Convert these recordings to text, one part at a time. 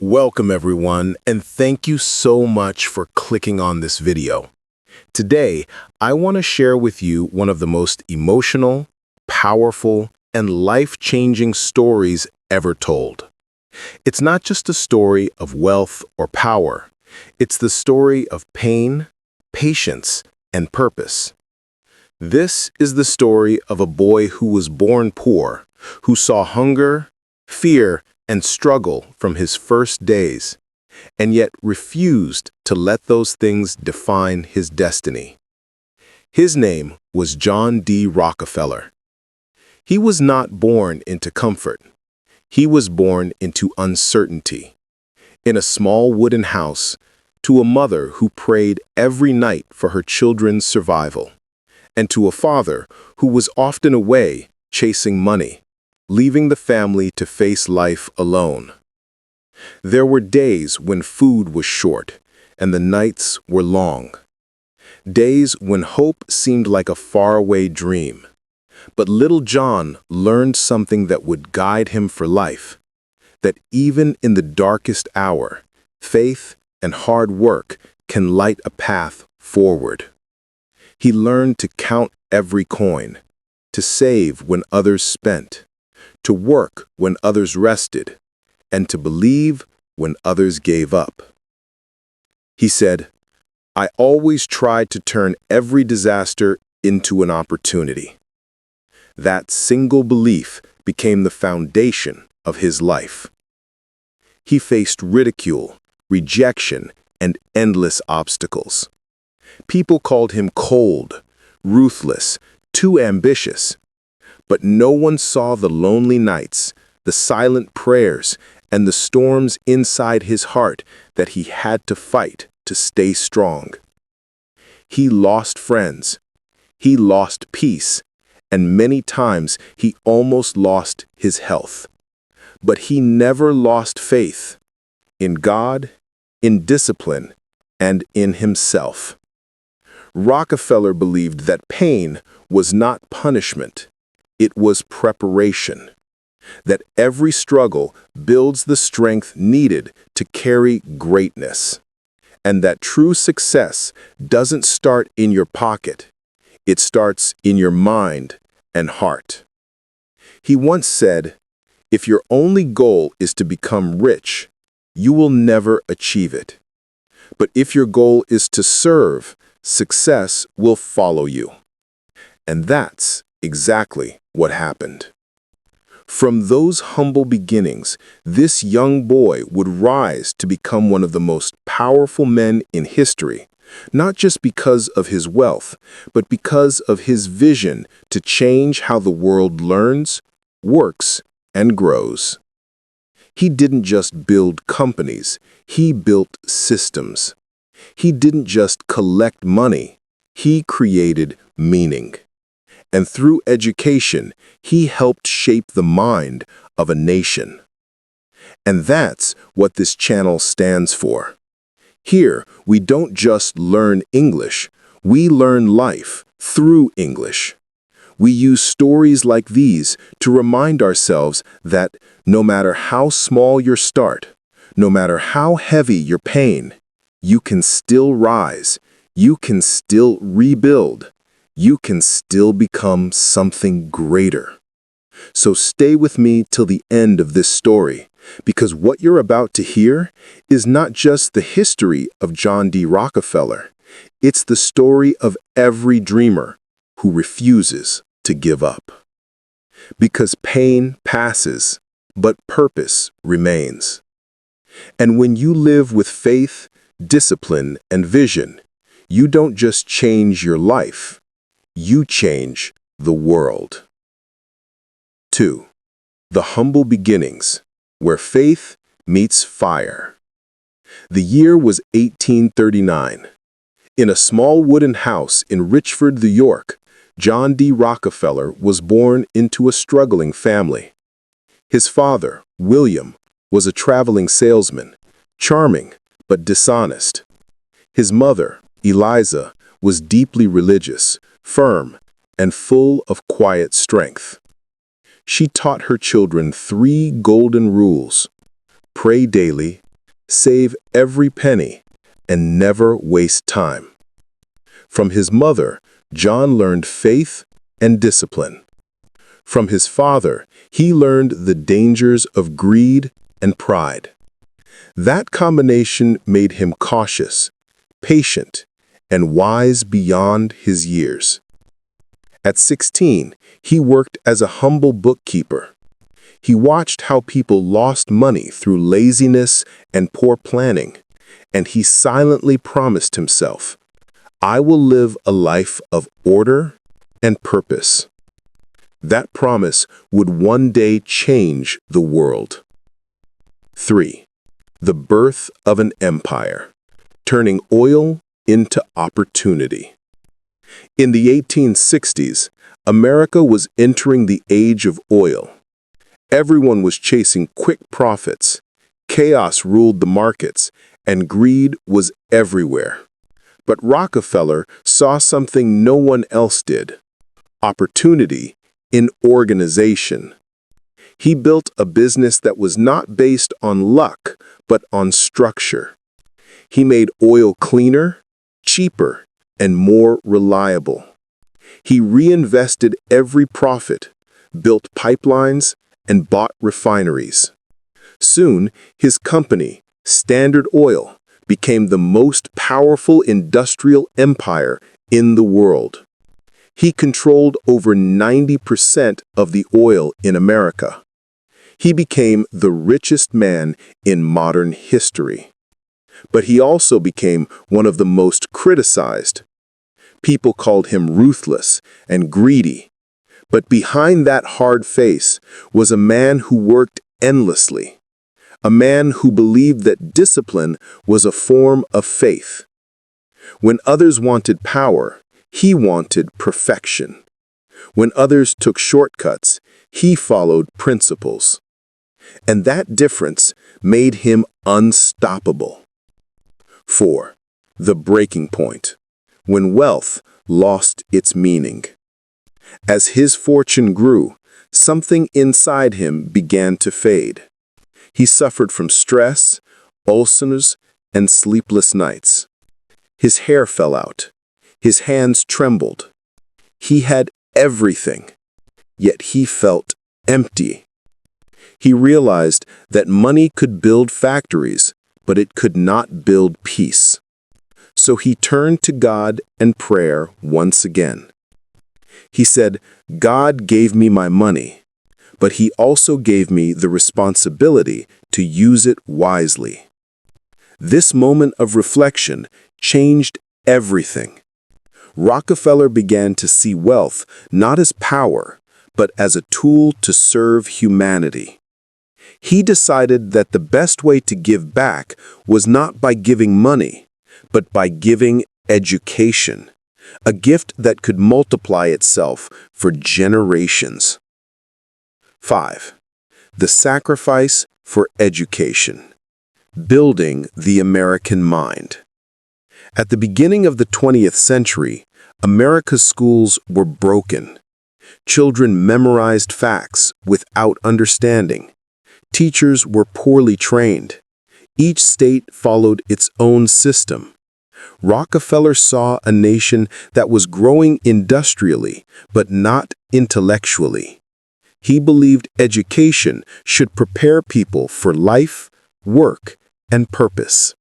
Welcome everyone, and thank you so much for clicking on this video. Today, I want to share with you one of the most emotional, powerful, and life-changing stories ever told. It's not just a story of wealth or power. It's the story of pain, patience, and purpose. This is the story of a boy who was born poor, who saw hunger, fear, and struggle from his first days, and yet refused to let those things define his destiny. His name was John D. Rockefeller. He was not born into comfort. He was born into uncertainty. In a small wooden house, to a mother who prayed every night for her children's survival, and to a father who was often away chasing money, leaving the family to face life alone. There were days when food was short and the nights were long. Days when hope seemed like a faraway dream. But little John learned something that would guide him for life, that even in the darkest hour, faith and hard work can light a path forward. He learned to count every coin, to save when others spent, to work when others rested, and to believe when others gave up. He said, "I always tried to turn every disaster into an opportunity." That single belief became the foundation of his life. He faced ridicule, rejection, and endless obstacles. People called him cold, ruthless, too ambitious. But no one saw the lonely nights, the silent prayers, and the storms inside his heart that he had to fight to stay strong. He lost friends. He lost peace. And many times he almost lost his health. But he never lost faith in God, in discipline, and in himself. Rockefeller believed that pain was not punishment. It was preparation, that every struggle builds the strength needed to carry greatness, and that true success doesn't start in your pocket. It starts in your mind and heart. He once said, "If your only goal is to become rich, you will never achieve it. But if your goal is to serve, success will follow you." And that's exactly what happened. From those humble beginnings, this young boy would rise to become one of the most powerful men in history, not just because of his wealth, but because of his vision to change how the world learns, works, and grows. He didn't just build companies, he built systems. He didn't just collect money, he created meaning. And through education, he helped shape the mind of a nation. And that's what this channel stands for. Here, we don't just learn English, we learn life through English. We use stories like these to remind ourselves that no matter how small your start, no matter how heavy your pain, you can still rise, you can still rebuild, you can still become something greater. So stay with me till the end of this story, because what you're about to hear is not just the history of John D. Rockefeller, it's the story of every dreamer who refuses to give up. Because pain passes, but purpose remains. And when you live with faith, discipline, and vision, you don't just change your life, you change the world. 2. The humble beginnings, where faith meets fire. The year was 1839. In a small wooden house in Richford, New York, John D. Rockefeller was born into a struggling family. His father, William, was a traveling salesman, charming but dishonest. His mother, Eliza, was deeply religious, firm, and full of quiet strength. She taught her children 3 golden rules: pray daily, save every penny, and never waste time. From his mother, John learned faith and discipline. From his father, he learned the dangers of greed and pride. That combination made him cautious, patient, and wise beyond his years. At 16, he worked as a humble bookkeeper. He watched how people lost money through laziness and poor planning, and he silently promised himself, "I will live a life of order and purpose." That promise would one day change the world. 3. The birth of an empire, turning oil into opportunity. In the 1860s, America was entering the age of oil. Everyone was chasing quick profits, chaos ruled the markets, and greed was everywhere. But Rockefeller saw something no one else did: opportunity in organization. He built a business that was not based on luck, but on structure. He made oil cleaner, cheaper, and more reliable. He reinvested every profit, built pipelines, and bought refineries. Soon, his company, Standard Oil, became the most powerful industrial empire in the world. He controlled over 90% of the oil in America. He became the richest man in modern history. But he also became one of the most criticized. People called him ruthless and greedy. But behind that hard face was a man who worked endlessly, a man who believed that discipline was a form of faith. When others wanted power, he wanted perfection. When others took shortcuts, he followed principles. And that difference made him unstoppable. 4. The breaking point, when wealth lost its meaning. As his fortune grew, something inside him began to fade. He suffered from stress, ulcers, and sleepless nights. His hair fell out. His hands trembled. He had everything, yet he felt empty. He realized that money could build factories, but it could not build peace. So he turned to God and prayer once again. He said, "God gave me my money, but he also gave me the responsibility to use it wisely." This moment of reflection changed everything. Rockefeller began to see wealth not as power, but as a tool to serve humanity. He decided that the best way to give back was not by giving money, but by giving education, a gift that could multiply itself for generations. 5. The sacrifice for education, building the American mind. At the beginning of the 20th century, America's schools were broken. Children memorized facts without understanding. Teachers were poorly trained. Each state followed its own system. Rockefeller saw a nation that was growing industrially, but not intellectually. He believed education should prepare people for life, work, and purpose.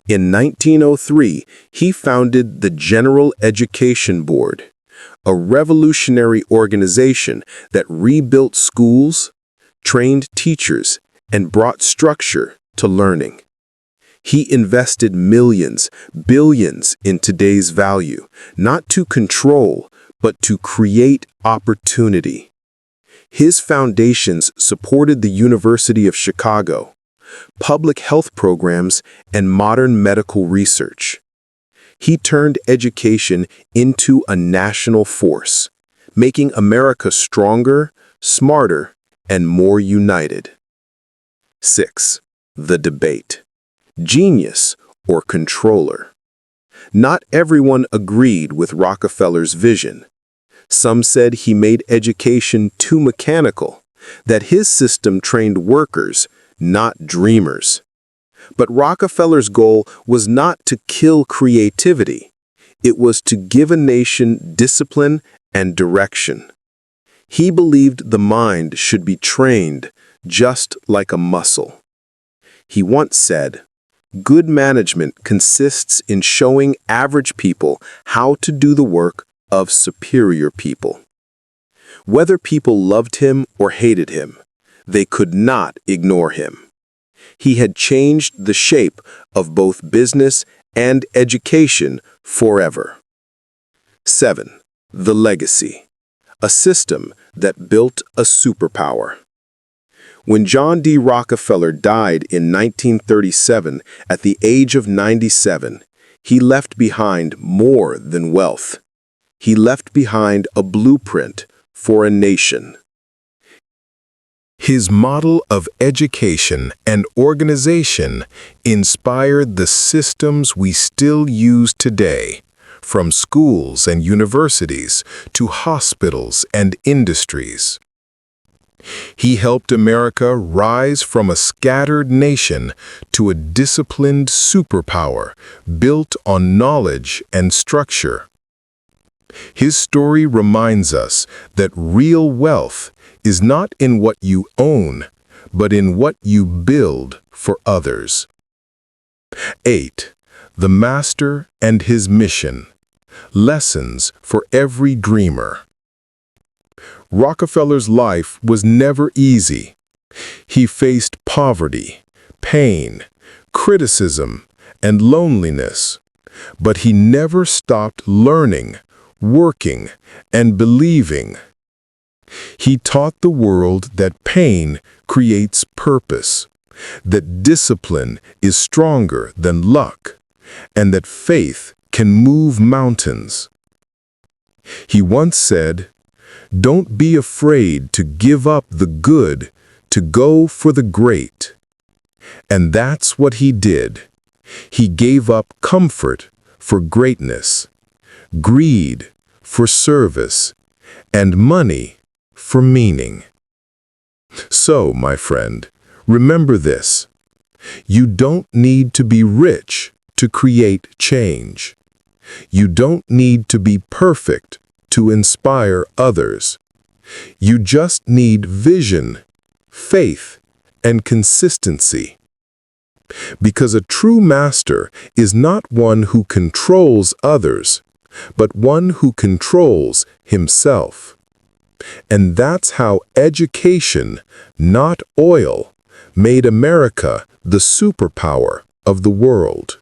In 1903, he founded the General Education Board, a revolutionary organization that rebuilt schools, trained teachers, and brought structure to learning. He invested millions, billions in today's value, not to control, but to create opportunity. His foundations supported the University of Chicago, public health programs, and modern medical research. He turned education into a national force, making America stronger, smarter, and more united. 6. The debate. Genius or controller. Not everyone agreed with Rockefeller's vision. Some said he made education too mechanical, that his system trained workers, not dreamers. But Rockefeller's goal was not to kill creativity. It was to give a nation discipline and direction. He believed the mind should be trained just like a muscle. He once said, "Good management consists in showing average people how to do the work of superior people." Whether people loved him or hated him, they could not ignore him. He had changed the shape of both business and education forever. 7. The legacy. A system that built a superpower. When John D. Rockefeller died in 1937 at the age of 97, he left behind more than wealth. He left behind a blueprint for a nation. His model of education and organization inspired the systems we still use today, from schools and universities to hospitals and industries. He helped America rise from a scattered nation to a disciplined superpower built on knowledge and structure. His story reminds us that real wealth is not in what you own, but in what you build for others. 8. The Master and His Mission. Lessons for every dreamer. Rockefeller's life was never easy. He faced poverty, pain, criticism, and loneliness, but he never stopped learning, working, and believing. He taught the world that pain creates purpose, that discipline is stronger than luck, and that faith can move mountains. He once said, "Don't be afraid to give up the good to go for the great." And that's what he did. He gave up comfort for greatness, greed for service, and money for meaning. So, my friend, remember this. You don't need to be rich to create change. You don't need to be perfect to inspire others. You just need vision, faith, and consistency. Because a true master is not one who controls others, but one who controls himself. And that's how education, not oil, made America the superpower of the world.